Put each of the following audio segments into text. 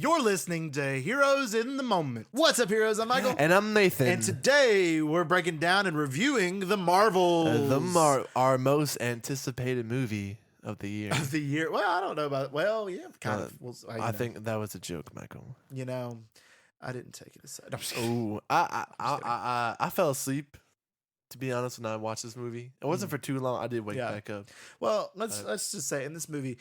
You're listening to Heroes in the Moment. What's up, heroes? I'm Michael. And I'm Nathan. And today we're breaking down and reviewing The Marvels. Our most anticipated movie of the year. Of the year. Well, I don't know about it. Well, yeah, kind of. I think that was a joke, Michael. You know, I didn't take it aside. I'm just kidding. Oh, I fell asleep, to be honest, when I watched this movie. It wasn't for too long. I did wake back up. Well, let's just say in this movie,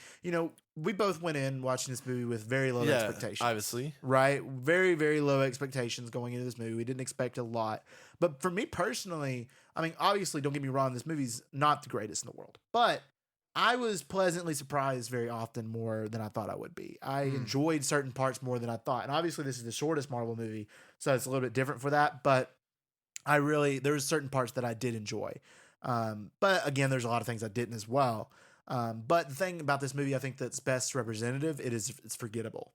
we both went in watching this movie with very low expectations. Obviously. Right? Very, very low expectations going into this movie. We didn't expect a lot. But for me personally, I mean, obviously, don't get me wrong, this movie's not the greatest in the world. But I was pleasantly surprised very often more than I thought I would be. I enjoyed certain parts more than I thought. And obviously, this is the shortest Marvel movie, so it's a little bit different for that. But there was certain parts that I did enjoy. But again, there's a lot of things I didn't as well. But the thing about this movie, I think that's best representative, it's forgettable.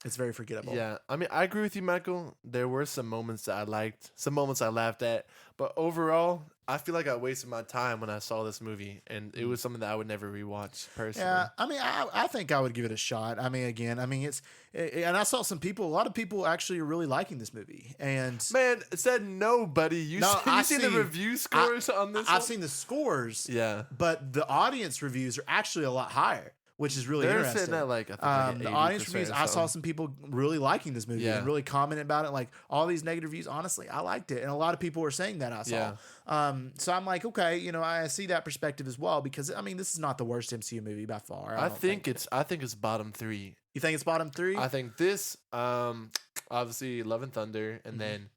It's very forgettable. Yeah, I mean, I agree with you, Michael. There were some moments that I liked, some moments I laughed at, but overall, I feel like I wasted my time when I saw this movie, and it was something that I would never rewatch personally. Yeah, I mean, I think I would give it a shot. I mean, again, and I saw some people, a lot of people actually are really liking this movie. And man, it said nobody. You seen the review scores on this? I've seen the scores. Yeah, but the audience reviews are actually a lot higher, which is really interesting. They're sitting at like the audience reviews. I saw some people really liking this movie and really commenting about it. Like all these negative reviews, honestly, I liked it, and a lot of people were saying that. I saw. Yeah. So I'm like, okay, I see that perspective as well, because I mean, this is not the worst MCU movie by far. I think it's bottom 3. You think it's bottom 3? I think this, obviously Love and Thunder, and then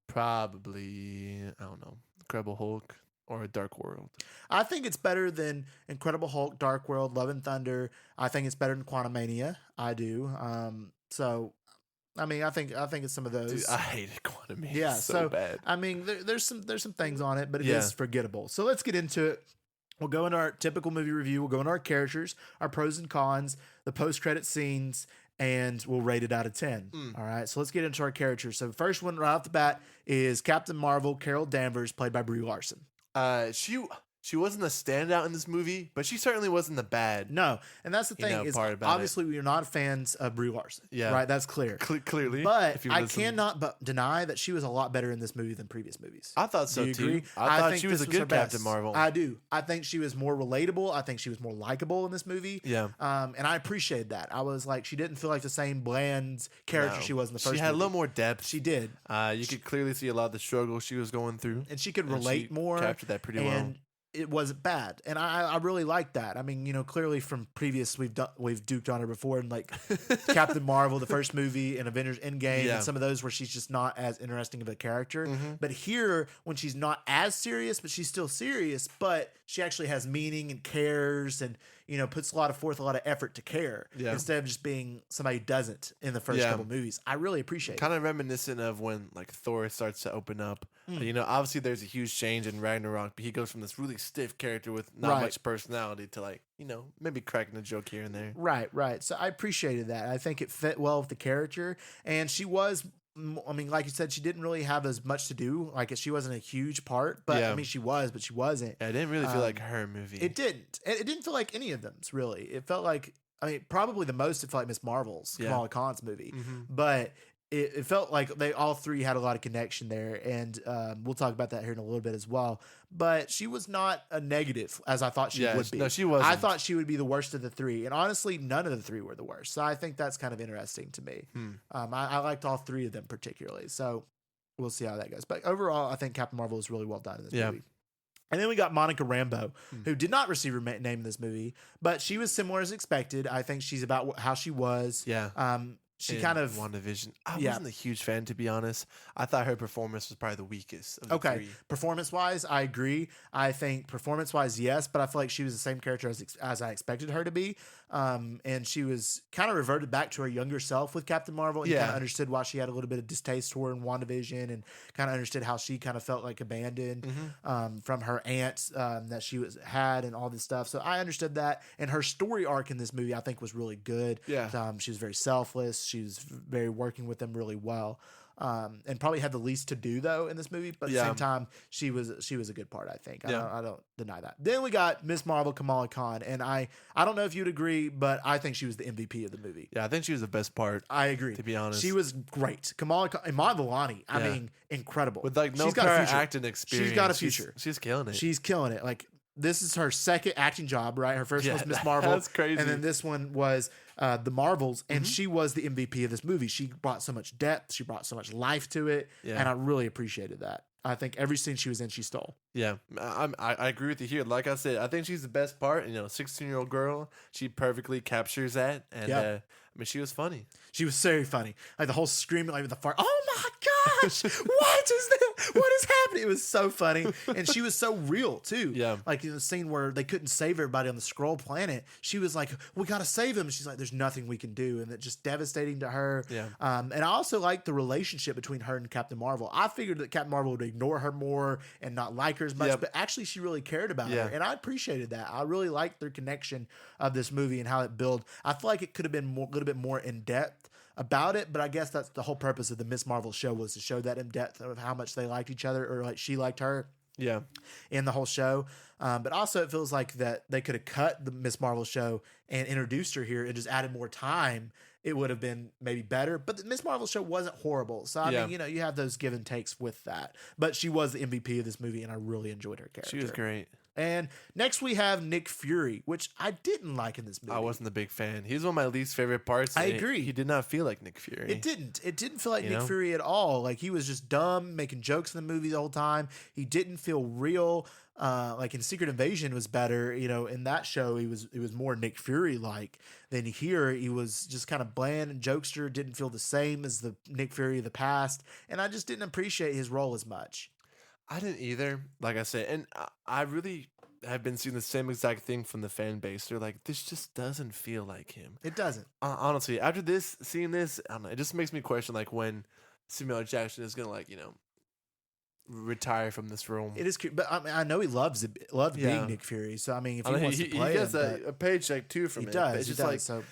probably I don't know, Incredible Hulk. Or a Dark World. I think it's better than Incredible Hulk, Dark World, Love and Thunder. I think it's better than Quantumania. I do. So, I mean, I think it's some of those. Dude, I hated Quantumania. Yeah, so bad. I mean, there's some things on it, but it is forgettable. So let's get into it. We'll go into our typical movie review. We'll go into our characters, our pros and cons, the post-credit scenes, and we'll rate it out of 10. All right, so let's get into our characters. So the first one right off the bat is Captain Marvel, Carol Danvers, played by Brie Larson. She wasn't a standout in this movie, but she certainly wasn't the bad. No, and that's the thing is obviously we are not fans of Brie Larson. Yeah, right. That's clear. Clearly, but I cannot but deny that she was a lot better in this movie than previous movies. I thought so too. I thought she was a good Captain Marvel. I do. I think she was more relatable. I think she was more likable in this movie. Yeah. And I appreciated that. I was like, she didn't feel like the same bland character she was in the first. She had movie. A little more depth. She did. You could clearly see a lot of the struggle she was going through, and she could relate more. Captured that pretty well. It wasn't bad, and I really liked that. I mean, clearly from previous we've duked on her before, and like Captain Marvel, the first movie, and Avengers Endgame, and some of those where she's just not as interesting of a character. But here, when she's not as serious, but she's still serious, but she actually has meaning and cares, and puts a lot of effort to care instead of just being somebody who doesn't in the first couple movies. I really appreciate it. Kind of reminiscent of when like Thor starts to open up. Obviously there's a huge change in Ragnarok, but he goes from this really stiff character with not much personality to like, maybe cracking a joke here and there. Right. So I appreciated that. I think it fit well with the character, and she was, I mean, like you said, she didn't really have as much to do. Like she wasn't a huge part, but I mean, she was, but she wasn't. Yeah, it didn't really feel like her movie. It didn't. It didn't feel like any of them's really. It felt like, I mean, probably the most it felt like Miss Marvel's, Kamala Khan's movie, but it felt like they all three had a lot of connection there, and we'll talk about that here in a little bit as well. But she was not a negative as I thought she would be. No, she wasn't. I thought she would be the worst of the three, and honestly, none of the three were the worst. So I think that's kind of interesting to me. I liked all three of them particularly. So we'll see how that goes. But overall, I think Captain Marvel is really well done in this movie. And then we got Monica Rambeau, who did not receive her name in this movie, but she was similar as expected. I think she's about how she was. Yeah. She kind of WandaVision. I wasn't a huge fan, to be honest. I thought her performance was probably the weakest of the three. Performance-wise, I agree. I think performance-wise, yes, but I feel like she was the same character as I expected her to be. And she was kind of reverted back to her younger self with Captain Marvel, and kind of understood why she had a little bit of distaste toward in WandaVision, and kind of understood how she kind of felt like abandoned from her aunt that she had and all this stuff. So I understood that, and her story arc in this movie I think was really good. Yeah. She was very selfless. She was very working with them really well. And probably had the least to do though in this movie, but at the Yeah. same time, she was a good part. I think. Yeah. I don't deny that. Then we got Miss Marvel, Kamala Khan, and I don't know if you'd agree, but I think she was the MVP of the movie. Yeah, I think she was the best part. I agree. To be honest, she was great. Kamala Khan, and Iman Vellani, I Yeah. mean, incredible. with like no She's got a prior future. acting experience. She's got a future. She's killing it. She's killing it. Like this is her second acting job, right? Her first one was Miss Marvel. That's crazy. And then this one was The Marvels, and she was the MVP of this movie. She brought so much depth. She brought so much life to it, Yeah. and I really appreciated that. I think every scene she was in, she stole. Yeah, I agree with you here. Like I said, I think she's the best part. 16-year-old girl, she perfectly captures that. And Yeah. I mean, she was funny. She was very funny. Like the whole screaming, like with the fart. Oh my gosh! What is that? What is happening? It was so funny, and she was so real too. Yeah. Like in the scene where they couldn't save everybody on the Skrull planet, she was like, "We gotta save him." She's like, "There's nothing we can do," and it's just devastating to her. Yeah. And I also like the relationship between her and Captain Marvel. I figured that Captain Marvel would ignore her more and not like her as much, Yep. but actually she really cared about Yeah. her, and I appreciated that. I really liked their connection of this movie and how it built. I feel like it could have been a little bit more in depth about it, but I guess that's the whole purpose of the Miss Marvel show, was to show that in depth of how much they liked each other, or like she liked her Yeah. in the whole show. But also it feels like that they could have cut the Miss Marvel show and introduced her here and just added more time. It would have been maybe better, but the Miss Marvel show wasn't horrible. So I Yeah. mean, you have those give and takes with that, but she was the MVP of this movie, and I really enjoyed her character. She was great. And next we have Nick Fury, which I didn't like in this movie. I wasn't a big fan. He's one of my least favorite parts. I and agree. He did not feel like Nick Fury. It didn't feel like You Nick know? Fury at all. Like he was just dumb, making jokes in the movie the whole time. He didn't feel real. Like in Secret Invasion was better. In that show it was more Nick Fury like than here. He was just kind of bland and jokester. Didn't feel the same as the Nick Fury of the past, and I just didn't appreciate his role as much. I didn't either. Like I said, and I really have been seeing the same exact thing from the fan base. They're like, this just doesn't feel like him. It doesn't. Honestly, after seeing this, I don't know, it just makes me question like when Samuel L. Jackson is gonna retire from this role. It is, but I know he loved Yeah. being Nick Fury. So I mean, if I he mean, wants he to play gets him, a paycheck too from he it. does. But it's He just does. like So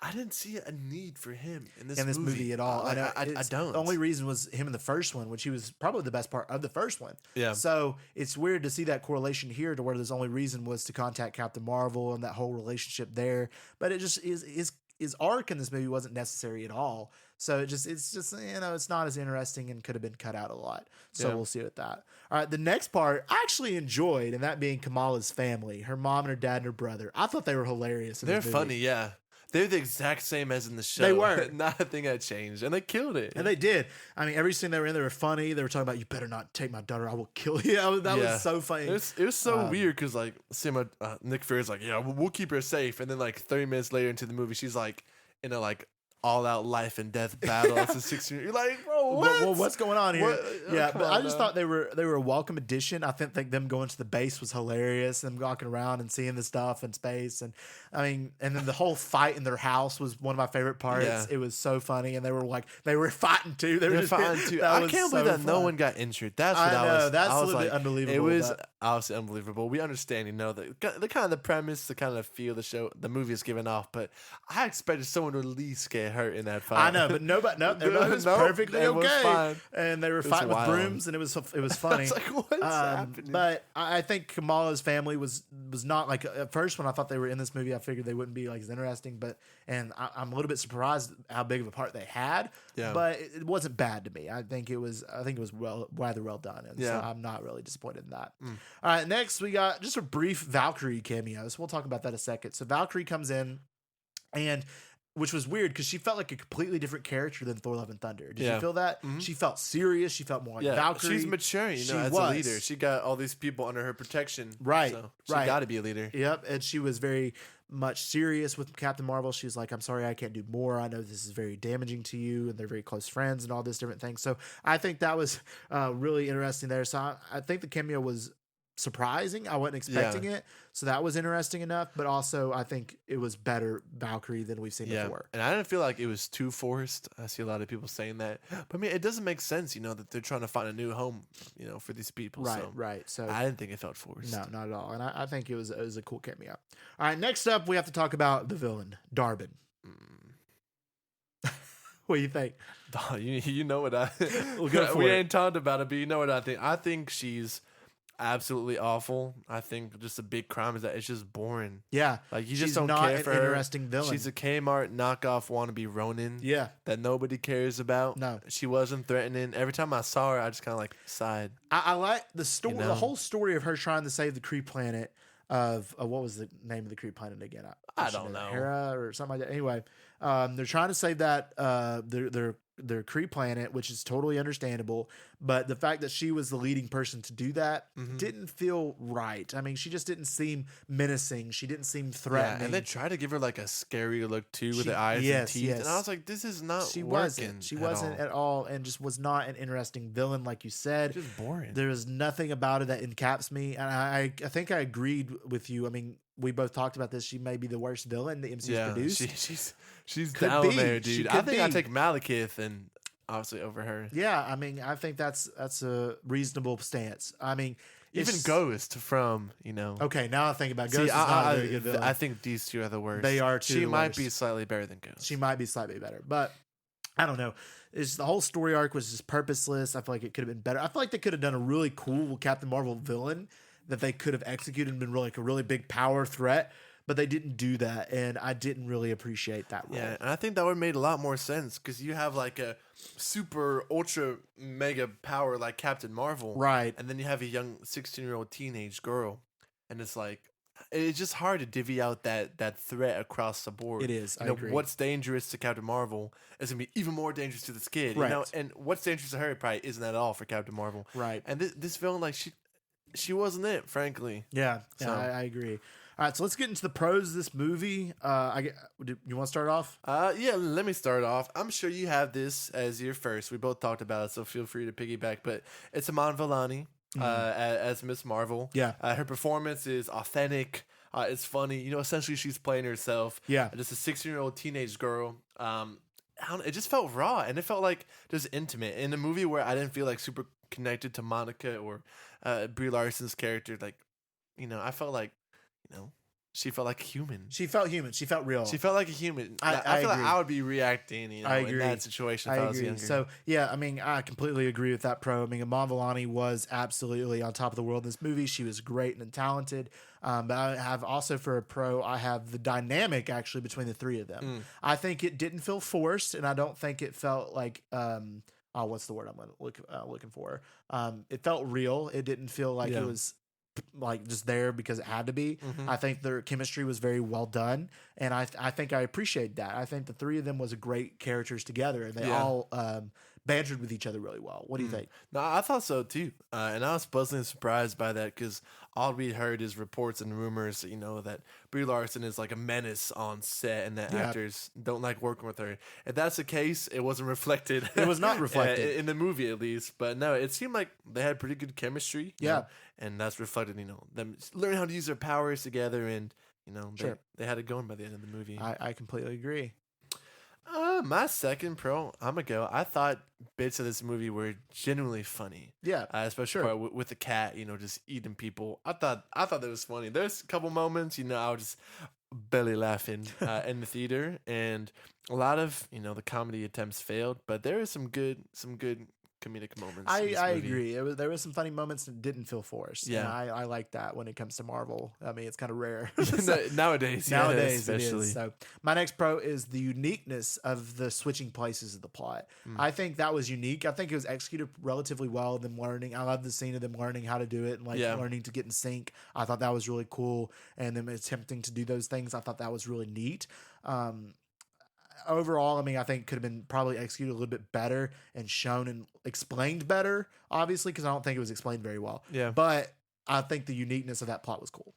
I didn't see a need for him in in this movie at all. I It's- don't. The only reason was him in the first one, which he was probably the best part of the first one. Yeah. So it's weird to see that correlation here, to where his only reason was to contact Captain Marvel and that whole relationship there. But it just his arc in this movie wasn't necessary at all. So it's just it's not as interesting and could have been cut out a lot. So Yeah. we'll see with that. All right, the next part I actually enjoyed, and that being Kamala's family, her mom and her dad and her brother. I thought they were hilarious. In They're this movie. funny, yeah. They're the exact same as in the show. They were. Nothing had changed, and they killed it. And they did. I mean, every scene they were in, they were funny. They were talking about, "You better not take my daughter. I will kill you." That Yeah. was so funny. It was so weird because like Nick Fury's like, yeah, we'll keep her safe, and then like 30 minutes later into the movie, she's like in a like all out life and death battle. It's a 16. You're like, bro, what? Well, what's going on here? What? Yeah, Come but I on just now. thought they were a welcome addition. I think them going to the base was hilarious. Them walking around and seeing the stuff in space, and I mean, and then the whole fight in their house was one of my favorite parts. Yeah. It was so funny, and they were fighting too. They were They're just fine too. that I was can't believe so that no fun. one got injured. That's what I I know, was. that's I a was little bit like, unbelievable, It was but- obviously unbelievable. We understand, the kind of the premise, the kind of feel the movie is giving off. But I expected someone to at least get hurt in that fight. I know, but everybody was Nope, perfectly it was okay, fine. and they were was fighting with wild. brooms, and it was funny. It's like, what's happening? But I think Kamala's family was not like, at first when I thought they were in this movie, I figured they wouldn't be like as interesting. But I'm a little bit surprised how big of a part they had. Yeah. But it wasn't rather to me. I think it was rather well done, and so Yeah. I'm not really disappointed in that. All right, next we got just a brief Valkyrie cameo. So we'll talk about that in a second. So Valkyrie comes in, and which was weird because she felt like a completely different character than Thor: Love and Thunder. Did Yeah. you feel that? She felt serious. She felt more like yeah, Valkyrie. she's maturing, She as was. a leader. She got all these people under her protection. Right, So she right. got to be a leader. Yep, and she was very much serious with Captain Marvel. She's like, "I'm sorry, I can't do more. I know this is very damaging to you, and they're very close friends, and all this different things." So I think that was really interesting there. So I think the cameo was surprising. I wasn't expecting it, so that was interesting enough. But also, I think it was better Valkyrie than we've seen Yeah, before. and I didn't feel like it was too forced. I see a lot of people saying that, but I mean, it doesn't make sense, that they're trying to find a new home, for these people. Right, so right. So I didn't think it felt forced. no, not at all. And I think it was a cool cameo. All right, next up we have to talk about the villain, Darvin. What do you think? You know what I We'll go for we it. ain't talked about it, but you know what I think. I think she's absolutely awful. I think just a big crime is that it's just boring. Yeah, Like you she's just don't not care an for her. interesting villain. She's a Kmart knockoff wannabe Ronin. Yeah, That nobody cares about. No. She wasn't threatening. Every time I saw her, I just kind of like sighed. I like the story. You know? The whole story of her trying to save the Kree planet. Of what was the name of the Kree planet again? I don't know. Hera or something like that. Anyway, they're trying to save that their Kree planet, which is totally understandable. But the fact that she was the leading person to do that didn't feel right. I mean, she just didn't seem menacing. She didn't seem threatening. Yeah, and they tried to give her like a scary look too with the eyes yes, and teeth. yes. And I was like, this is not she working. wasn't. She wasn't at all, and just was not an interesting villain, like you said. Just boring. There was nothing about it that encaps me, and I think I agreed with you. I mean, we both talked about this. She may be the worst villain the MCU's produced. She's Could down be. there, She dude. could I think I be. take Malekith and obviously over her. Yeah, I mean, I think that's a reasonable stance. I mean, Even it's- Ghost from, Okay, now I think about Ghost See, is not a very good villain. I think these two are the worst. They are two She the might worst. be slightly better than Ghost. She might be slightly better, but I don't know. It's the whole story arc was just purposeless. I feel like it could have been better. I feel like they could have done a really cool Captain Marvel villain that they could have executed and been really like a really big power threat, but they didn't do that, and I didn't really appreciate that role. Yeah, and I think that would have made a lot more sense because you have like a super ultra mega power like Captain Marvel, Right. and then you have a young 16-year-old teenage girl, and it's like it's just hard to divvy out that threat across the board. It is. You I know, agree. what's dangerous to Captain Marvel is gonna be even more dangerous to this kid. You know, Right. and what's dangerous to her probably isn't at all for Captain Marvel. Right. And this villain, like she wasn't it, frankly. Yeah, So- I agree. All right, so let's get into the pros of this movie. You want to start off? Yeah, let me start off. I'm sure you have this as your first. We both talked about it, so feel free to piggyback. But it's Iman Vellani as Miss Marvel. Yeah. Her performance is authentic. It's funny. You know, essentially she's playing herself. Yeah. Just a 16-year-old teenage girl. It just felt raw, and it felt like just intimate in a movie where I didn't feel like super connected to Monica or Brie Larson's character. Like, I felt like, she felt like a human. She felt human. She felt real. She felt like a human. I I feel like agree. I would be reacting, I in agree. that situation if I I was agree. younger. So yeah, I mean, I completely agree with that pro. I mean, Iman Vellani was absolutely on top of the world in this movie. She was great and talented. But I have also for a pro, I have the dynamic actually between the three of them. I think it didn't feel forced, and I don't think it felt like what's the word I'm looking for? It felt real. It didn't feel like Yeah. it was like just there because it had to be. I think their chemistry was very well done, and I think I appreciate that. I think the three of them was a great characters together, and they Yeah. all bantered with each other really well. What do you think? No, I thought so too, and I was pleasantly surprised by that because all we heard is reports and rumors, that Brie Larson is like a menace on set, and that Yeah. actors don't like working with her. If that's the case, it wasn't reflected. It was not reflected. in the movie, at least. But no, it seemed like they had pretty good chemistry. you Yeah. know, and that's reflected. Them learning how to use their powers together, and Sure. they had it going by the end of the movie. I completely agree. My second pro, I'm gonna go. I thought bits of this movie were genuinely funny. Yeah, Especially Sure. part with the cat, just eating people. I thought that was funny. There's a couple moments, I was just belly laughing in the theater, and a lot of the comedy attempts failed, but there are some good comedic moments. in this I movie. agree. There was some funny moments that didn't feel forced. Yeah. and I like that when it comes to Marvel. I mean, it's kind of rare. Nowadays, Nowadays, especially. it is. So my next pro is the uniqueness of the switching places of the plot. I think that was unique. I think it was executed relatively well. Them learning, I love the scene of them learning how to do it and Yeah. learning to get in sync. I thought that was really cool, and them attempting to do those things. I thought that was really neat. Overall, I mean, I think could have been probably executed a little bit better and shown and explained better, obviously, because I don't think it was explained very well. Yeah. But I think the uniqueness of that plot was cool.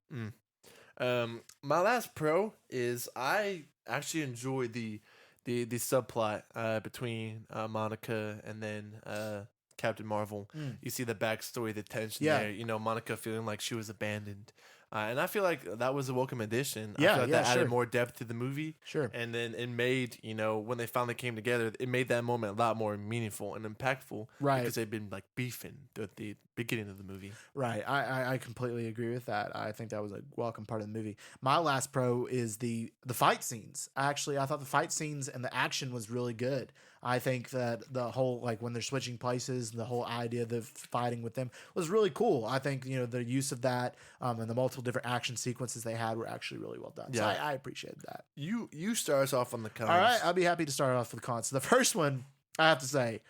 My last pro is I actually enjoyed the subplot between Monica and then Captain Marvel. You see the backstory, the tension Yeah. there. Monica feeling like she was abandoned And I feel like that was a welcome addition. I Yeah, feel like yeah, that added sure. more depth to the movie. Sure. And then it made, when they finally came together, it made that moment a lot more meaningful and impactful. Right. Because they'd been like beefing at the beginning of the movie. Right. I completely agree with that. I think that was a welcome part of the movie. My last pro is the fight scenes. I thought the fight scenes and the action was really good. I think that the whole, like, when they're switching places, the whole idea of the fighting with them was really cool. I think, the use of that and the multiple different action sequences they had were actually really well done. So Yeah. I appreciated that. You start us off on the cons. All right. I'll be happy to start off with the cons. So the first one, I have to say,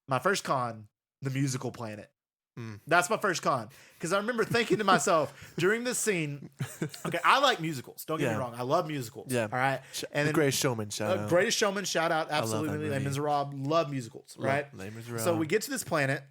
my first con, the musical planet. That's my first con. Because I remember thinking to myself during this scene, okay, I like musicals. Don't get me wrong. I love musicals. Yeah. All right. And the Greatest Showman, shout out. Greatest Showman, shout out. love Absolutely. that Les movie. Miserables, love musicals. Right. Les Miserables. So we get to this planet.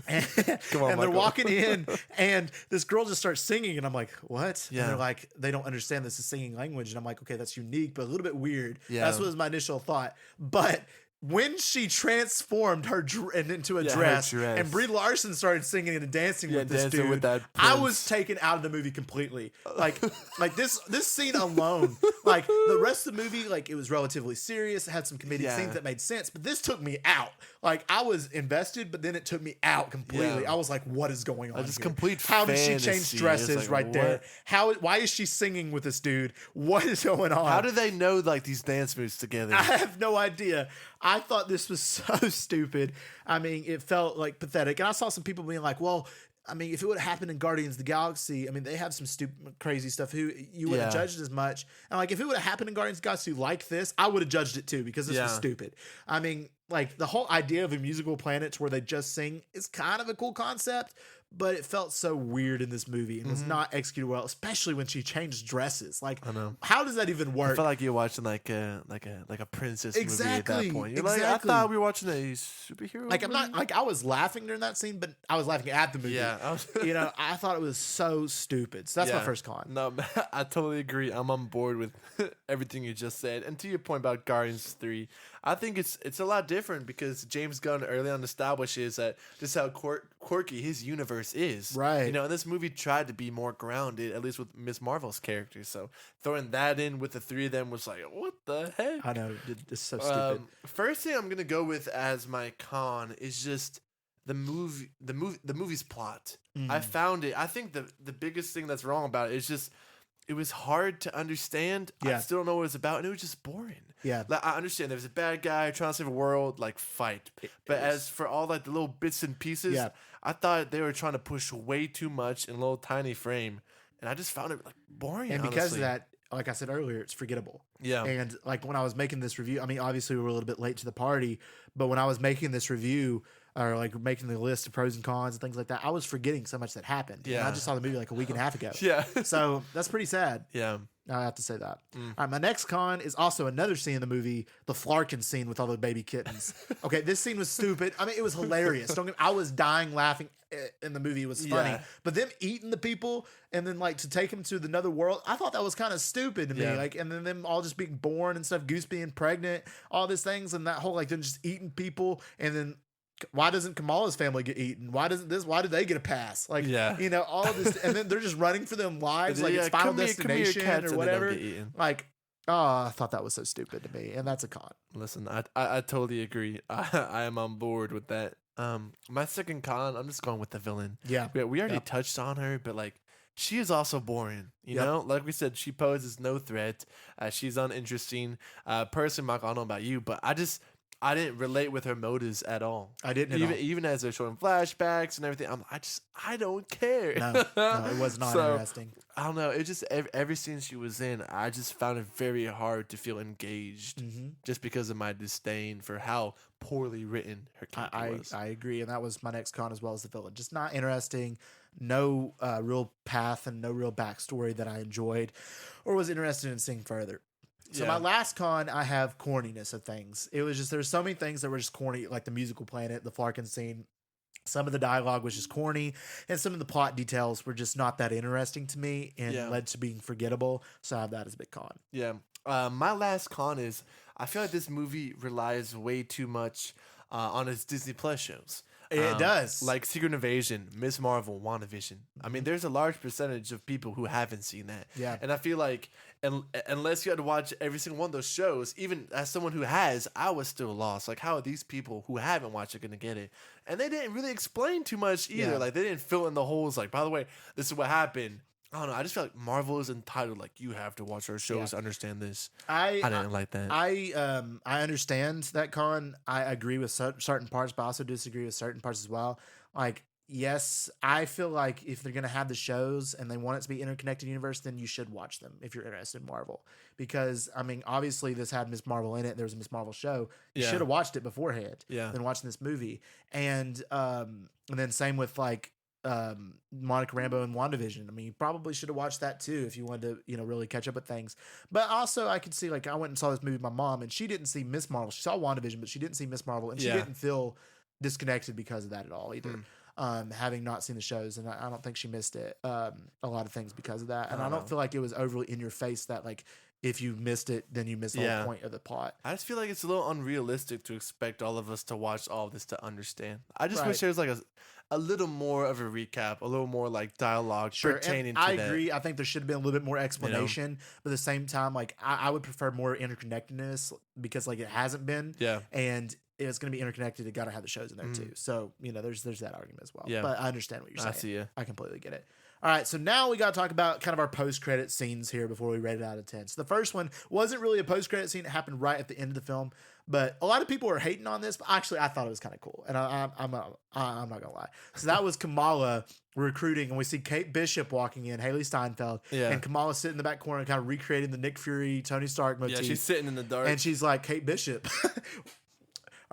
And, Come on, and they're Michael. walking in, and this girl just starts singing, and I'm like, "What?" Yeah. And they're like, "They don't understand this is singing language," and I'm like, "Okay, that's unique, but a little bit weird." Yeah. That's what was my initial thought. But when she transformed into a Yeah, her dress, dress. and Brie Larson started singing and dancing with this dancing dude, with that I prince. was taken out of the movie completely. Like this scene alone, like the rest of the movie, like it was relatively serious. It had some comedic Yeah. scenes that made sense, but this took me out. Like I was invested, but then it took me out completely. Yeah. I was like, "What is going on?" Just here? complete How did she fantasy. change It's dresses like, right there? what? Why is she singing with this dude? What is going on? How do they know like these dance moves together? I have no idea. I thought this was so stupid. I mean, it felt like pathetic. And I saw some people being like, "Well, I mean, if it would have happened in Guardians of the Galaxy, I mean, they have some stupid, crazy stuff. Who you wouldn't have Yeah. judged as much. And like, if it would have happened in Guardians of the Galaxy like this, I would have judged it too because this was Yeah. stupid. I mean, like the whole idea of a musical planet where they just sing is kind of a cool concept, but it felt so weird in this movie and was not executed well, especially when she changed dresses. Like, I know. how does that even I work? felt like you're watching like a princess movie at Exactly, that point. You're like, I exactly. thought we were watching a superhero. Like, I'm not movie. like I was laughing during that scene, but I was laughing at the movie. Yeah, I was- I thought it was so stupid. So that's my Yeah. first con. No, I totally agree. I'm on board with everything you just said. And to your point about Guardians 3, I think it's a lot different because James Gunn early on establishes that this is how quirky his universe is. Right. And this movie tried to be more grounded, at least with Miss Marvel's character. So throwing that in with the three of them was like, what the heck? I know it's so stupid. First thing I'm gonna go with as my con is just the movie's plot. Mm-hmm. I found it. I think the biggest thing that's wrong about it is just it was hard to understand. I Yeah. still don't know what it's about, and it was just boring. Yeah. Like I understand there's a bad guy trying to save the world, like fight. But is. as for all like the little bits and pieces, Yeah. I thought they were trying to push way too much in a little tiny frame, and I just found it like boring. And because honestly. of that, like I said earlier, it's forgettable. yeah, And like when I was making this review, I mean, obviously we were a little bit late to the party, but when I was making this review or like making the list of pros and cons and things like that, I was forgetting so much that happened. And I Yeah. just saw the movie like a week and a half ago. yeah, So that's pretty sad. yeah. I have to say that. Mm. All right, my next con is also another scene in the movie, the Flarkin scene with all the baby kittens. Okay, this scene was stupid. I mean, it was hilarious. I was dying laughing in the movie. It was funny. Yeah. But them eating the people and then like to take them to another world, I thought that was kind of stupid to me. Yeah. Like, and then them all just being born and stuff, Goose being pregnant, all these things, and that whole like them just eating people, and then why doesn't Kamala's family get eaten? Why doesn't this? Why do they get a pass? Like, Yeah. all of this, and then they're just running for them lives, like it's Final come here, Destination cats, or and they don't whatever. get eaten. Like, oh, I thought that was so stupid to me, and that's a con. Listen, I totally agree. I am on board with that. My second con, I'm just going with the villain. Yeah, We already Yep. touched on her, but like she is also boring. You Yep. know, like we said, she poses no threat. She's uninteresting. Personally, Mark, I don't know about you, but I didn't relate with her motives at all. I didn't. At Even all. even as they're showing flashbacks and everything, I don't care. No, it was not So, interesting. I don't know. It just every scene she was in, I just found it very hard to feel engaged, Mm-hmm. just because of my disdain for how poorly written her character was. I agree, and that was my next con as well as the villain. Just not interesting. No real path and no real backstory that I enjoyed or was interested in seeing further. So Yeah. my last con, I have corniness of things. It was just there's so many things that were just corny, like the musical planet, the Flarkin scene. Some of the dialogue was just corny, and some of the plot details were just not that interesting to me and Yeah. led to being forgettable. So I have that as a big con. Yeah. My last con is I feel like this movie relies way too much on its Disney Plus shows. It does. Like Secret Invasion, Miss Marvel, WandaVision. I mean, there's a large percentage of people who haven't seen that. Yeah. And I feel like unless you had to watch every single one of those shows, even as someone who has, I was still lost. Like, how are these people who haven't watched it going to get it? And they didn't really explain too much either. Yeah. Like, they didn't fill in the holes. Like, by the way, this is what happened. I don't know. I just feel like Marvel is entitled. Like, you have to watch our shows to understand this. I didn't like that. I understand that, Con. I agree with certain parts, but I also disagree with certain parts as well. Like, yes, I feel like if they're gonna have the shows and they want it to be interconnected universe, then you should watch them if you're interested in Marvel. Because I mean, obviously this had Miss Marvel in it. There was a Miss Marvel show. You should have watched it beforehand. Than watching this movie. And then same with like Monica Rambeau and WandaVision. I mean, you probably should have watched that too if you wanted to, really catch up with things. But also, I could see, like, I went and saw this movie with my mom, and she didn't see Miss Marvel. She saw WandaVision, but she didn't see Miss Marvel, and she didn't feel disconnected because of that at all either. Having not seen the shows, and I don't think she missed it. A lot of things because of that, and I don't feel like it was overly in your face that, like, if you missed it, then you missed the whole point of the plot. I just feel like it's a little unrealistic to expect all of us to watch all of this to understand. I just wish there was like a little more of a recap, a little more like dialogue pertaining to that. I agree. I think there should have been a little bit more explanation, but at the same time, like I would prefer more interconnectedness because like it hasn't been. Yeah. And if it's going to be interconnected, it got to have the shows in there too. So, there's that argument as well. Yeah. But I understand what you're saying. I see you. I completely get it. All right, so now we got to talk about kind of our post-credit scenes here before we rate it out of 10. So the first one wasn't really a post-credit scene. It happened right at the end of the film. But a lot of people are hating on this, but actually I thought it was kind of cool. And I'm not going to lie. So that was Kamala recruiting, and we see Kate Bishop walking in, Haley Steinfeld, and Kamala sitting in the back corner kind of recreating the Nick Fury, Tony Stark motif. Yeah, she's sitting in the dark. And she's like, Kate Bishop.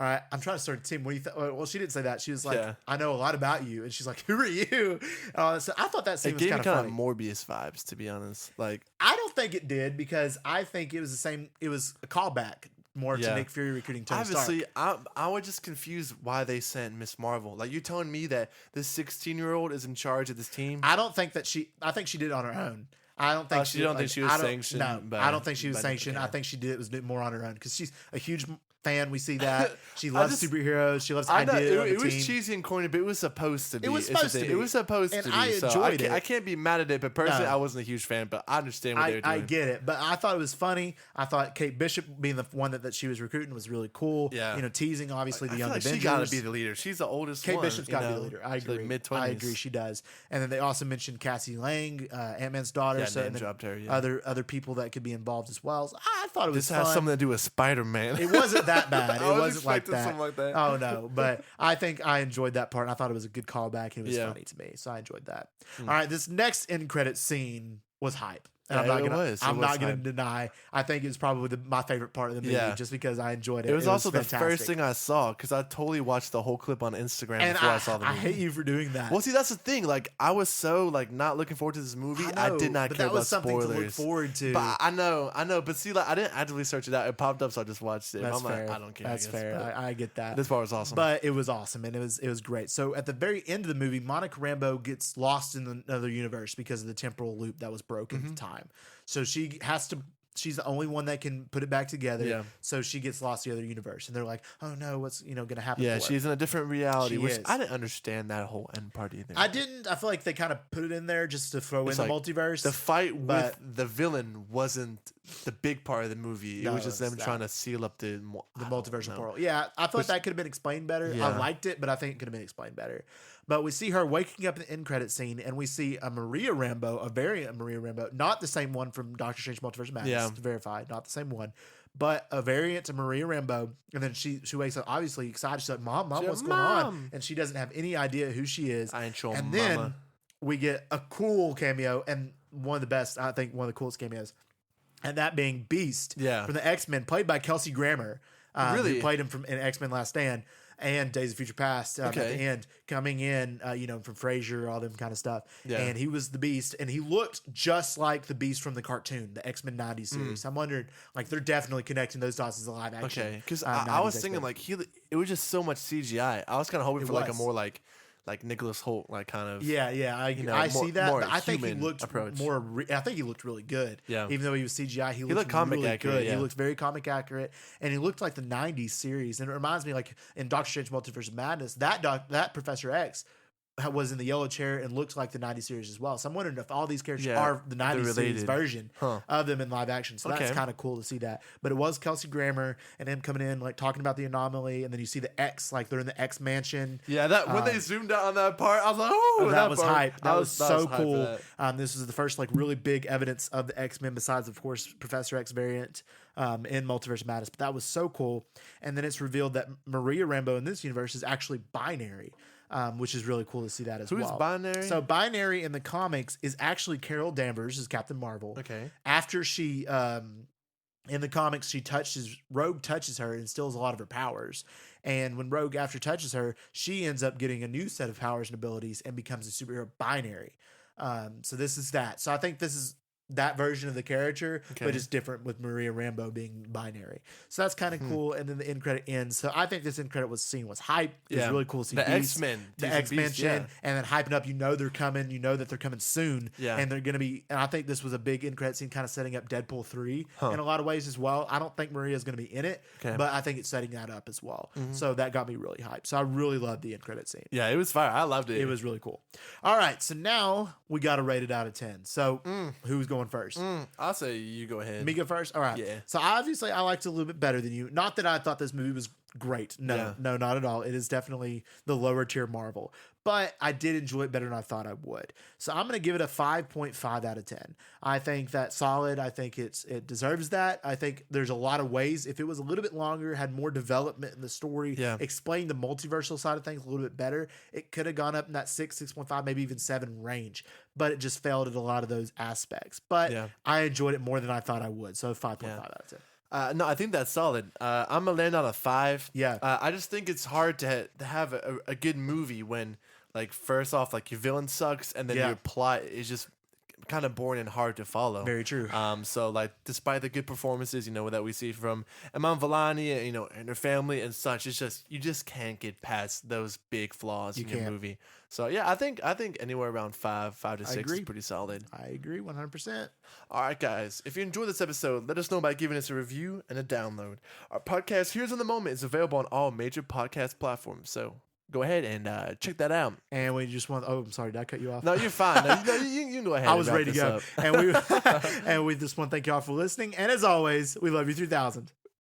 All right, I'm trying to start a team. What do you think? Well, she didn't say that. She was like, I know a lot about you. And she's like, who are you? So I thought that scene was kind of funny. It gave me kind of Morbius vibes, to be honest. Like, I don't think it did because I think it was the same. It was a callback more to Nick Fury recruiting Tony Stark. Obviously, I was just confused why they sent Miss Marvel. Like, you're telling me that this 16-year-old is in charge of this team? I don't think that I think she did it on her own. I don't think she think she was sanctioned. No, I don't think she was sanctioned. Okay. I think she did it was more on her own because she's a huge fan. We see that she loves superheroes. She loves the idea of the it was team. cheesy and corny, but it was supposed to be. It was supposed to be. It was supposed to be. I enjoyed it. I can't be mad at it, but personally, I wasn't a huge fan. But I understand what they were doing. I get it, but I thought it was funny. I thought Kate Bishop being the one that she was recruiting was really cool. Yeah, teasing obviously the young Avengers. She got to be the leader. She's the oldest. Kate Bishop's got to be the leader. I agree. Like mid-20s. I agree. She does. And then they also mentioned Cassie Lang, Ant-Man's daughter. Yeah, dropped her. Yeah. Other people that could be involved as well. So I thought it was fun. This has something to do with Spider-Man. It wasn't that bad. It wasn't like that. Something like that. Oh no, but I think I enjoyed that part. And I thought it was a good callback. And it was funny to me, so I enjoyed that. All right, this next end credit scene was hype. And I'm not gonna deny. I think it's probably my favorite part of the movie, just because I enjoyed it. It was also the first thing I saw because I totally watched the whole clip on Instagram before I saw the movie. I hate you for doing that. Well, see, that's the thing. Like, I was so not looking forward to this movie. I did not care about spoilers. That was something to look forward to. But I know. But see, I didn't actively search it out. It popped up, so I just watched it. That's fair. Like, I don't care. That's fair. I get that. This part was awesome. But it was awesome, and it was great. So at the very end of the movie, Monica Rambeau gets lost in another universe because of the temporal loop that was broken in time. So she's the only one that can put it back together. Yeah. So she gets lost in the other universe. And they're like, oh no, what's going to happen? Yeah, she's in a different reality, which I didn't understand that whole end part either. I didn't. I feel like they kind of put it in there just to throw in the multiverse. The fight with the villain wasn't the big part of the movie. It was just them trying to seal up the multiversal portal. Yeah, I feel like that could have been explained better. Yeah. I liked it, but I think it could have been explained better. But we see her waking up in the end credit scene, and we see a Maria Rambeau, a variant of Maria Rambeau, not the same one from Doctor Strange Multiverse of Madness, to verify, not the same one, but a variant of Maria Rambeau. And then she wakes up obviously excited. She's like, Mom, what's going on? And she doesn't have any idea who she is. I ain't sure, and then we get a cool cameo, and one of the best, I think one of the coolest cameos, and that being Beast from the X-Men, played by Kelsey Grammer, who played him in X-Men Last Stand. And Days of Future Past at the end, coming in, from Frasier, all them kind of stuff. Yeah. And he was the Beast, and he looked just like the Beast from the cartoon, the X-Men 90s series. I'm wondering, they're definitely connecting those dots as a live action. Okay, because I was thinking, it was just so much CGI. I was kind of hoping for a more like Nicholas Hoult, like kind of Yeah, I more- see that. more But I think he human looked approach. more. I think he looked really good. Yeah. Even though he was CGI, he looked comic really accurate, good. yeah. He looked very comic accurate, and he looked like the '90s series. And it reminds me, like in Doctor Strange: Multiverse of Madness, that Professor X was in the yellow chair and looked like the '90s series as well. So I'm wondering if all these characters Yeah, are the '90s series related. version Huh. of them in live action. So that's Okay. kind of cool to see that. But it was Kelsey Grammer and him coming in like talking about the anomaly, and then you see the X, like they're in the X mansion. Yeah, that when they zoomed out on that part, I was like, oh, That was part, hype. That I was so hyped for cool. that. This is the first like really big evidence of the X-Men, besides of course Professor X variant in Multiverse of Madness. But that was so cool. And then it's revealed that Maria Rambeau in this universe is actually binary, which is really cool to see that as Who's well. binary? So binary in the comics is actually Carol Danvers as Captain Marvel. Okay. After she in the comics, Rogue touches her and steals a lot of her powers. And when Rogue after touches her, she ends up getting a new set of powers and abilities and becomes a superhero binary. So this is that. So I think this is that version of the character, Okay. but it's different with Maria Rambeau being binary. So that's kind of cool. And then the end credit ends. So I think this end credit scene was hype. It was Yeah. really cool to see The Beast, X-Men, the Beast and X-Men Beast, chin, yeah. and then hyping up. You know they're coming. You know that they're coming soon. Yeah. And they're going to be. And I think this was a big end credit scene, kind of setting up Deadpool 3 Huh. in a lot of ways as well. I don't think Maria is going to be in it, Okay. but I think it's setting that up as well. So that got me really hyped. So I really loved the end credit scene. Yeah, it was fire. I loved it. It was really cool. All right, so now we got to rate it out of 10. So who's going first? I'll say you go ahead. Me go first? All right. Yeah. So obviously I liked it a little bit better than you. Not that I thought this movie was great. No, Yeah. no, not at all. It is definitely the lower tier Marvel. But I did enjoy it better than I thought I would. So I'm going to give it a 5.5 out of 10. I think that's solid. I think it deserves that. I think there's a lot of ways. If it was a little bit longer, had more development in the story, Yeah. explained the multiversal side of things a little bit better, it could have gone up in that 6.5, maybe even 7 range. But it just failed at a lot of those aspects. But Yeah. I enjoyed it more than I thought I would. So 5.5 Yeah. out of 10. No, I think that's solid. I'm gonna land on a 5. Yeah. I just think it's hard to have a good movie when, like, first off, like your villain sucks, and then Yeah. your plot is just kind of boring and hard to follow. Very true. So like, despite the good performances, that we see from Iman Vellani, and her family and such, it's just you just can't get past those big flaws in your can't. movie. So yeah, I think anywhere around 5 to 6 agree. is pretty solid. I agree 100%. All right, guys. If you enjoyed this episode, let us know by giving us a review and a download. Our podcast, Here's in the Moment, is available on all major podcast platforms. So go ahead and check that out. And we just want. Oh, I'm sorry. Did I cut you off? No, you're fine. No, you can go ahead. I and was wrap ready to this go. up. And we and we just want to thank y'all for listening. And as always, we love you 3000.